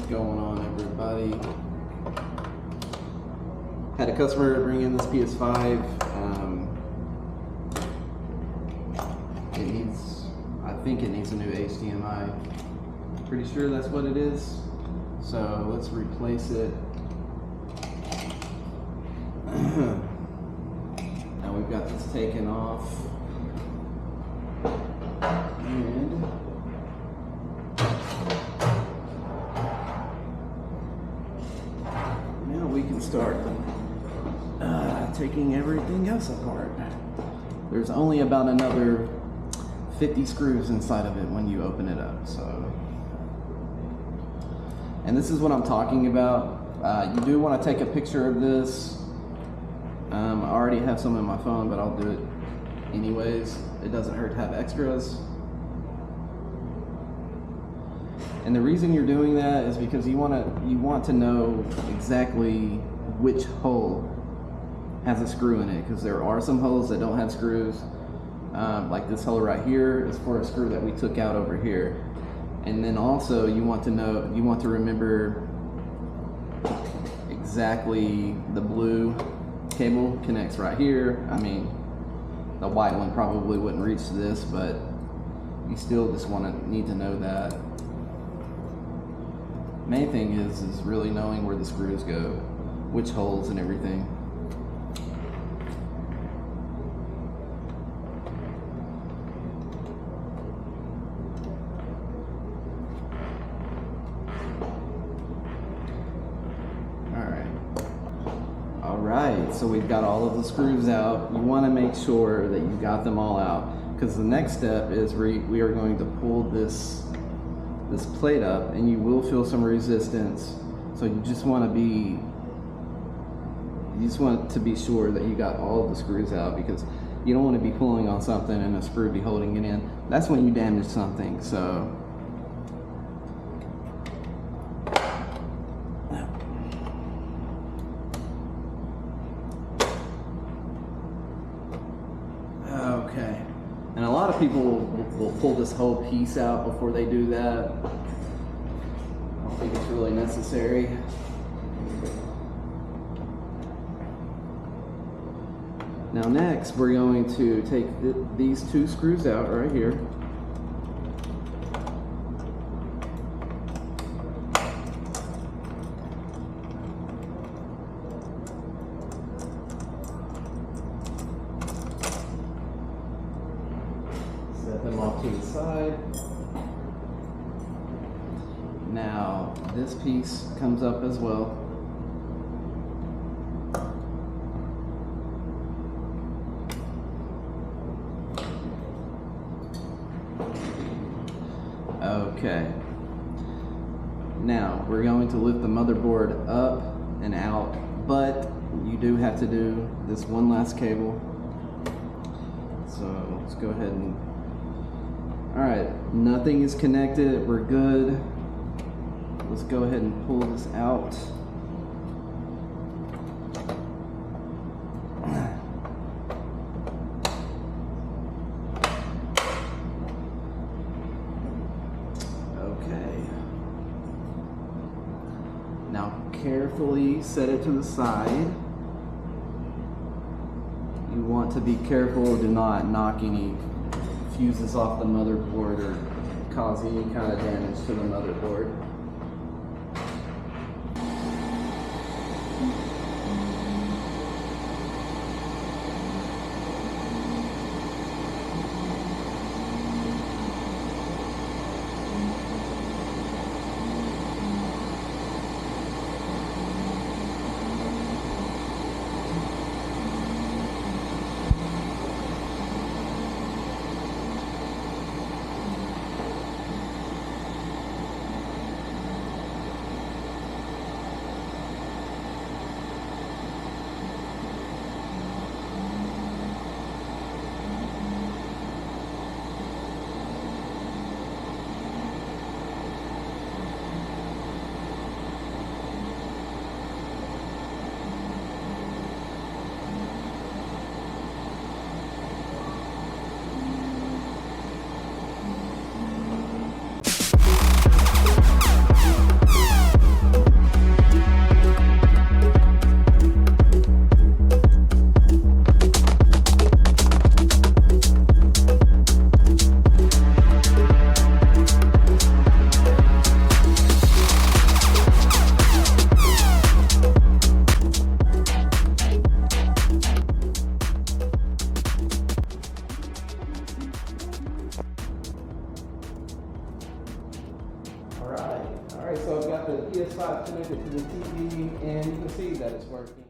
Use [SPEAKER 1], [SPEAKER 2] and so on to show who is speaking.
[SPEAKER 1] going on, everybody? Had a customer bring in this PS5. I think it needs a new HDMI. Pretty sure that's what it is. So let's replace it. Now we've got this taken off. And now we can start taking everything else apart. There's only about another 50 screws inside of it when you open it up. So, and this is what I'm talking about. You do want to take a picture of this. I already have some in my phone, but I'll do it anyways. It doesn't hurt to have extras. And the reason you're doing that is because you want to know exactly which hole has a screw in it, because there are some holes that don't have screws. Like this hole right here is for a screw that we took out over here. And then also you want to remember exactly the blue cable connects right here. I mean, the white one probably wouldn't reach this, but you still just need to know that. Main thing is really knowing where the screws go, which holes and everything. Alright, so we've got all of the screws out. You want to make sure that you got them all out, because the next step is we are going to pull this plate up, and you will feel some resistance. So you just want to be sure that you got all of the screws out, because you don't want to be pulling on something and a screw be holding it in. That's when you damage something. So okay, and a lot of people will pull this whole piece out before they do that. I don't think it's really necessary. Now next, we're going to take these two screws out right here. Set them off to the side. Now this piece comes up as well. Okay. Now we're going to lift the motherboard up and out, but you do have to do this one last cable. So let's go ahead and, all right, nothing is connected, we're good. Let's go ahead and pull this out. Okay. Now carefully set it to the side. You want to be careful to not knock any fuses off the motherboard or cause any kind of damage to the motherboard. Alright, so I've got the PS5 connected to the TV, and you can see that it's working.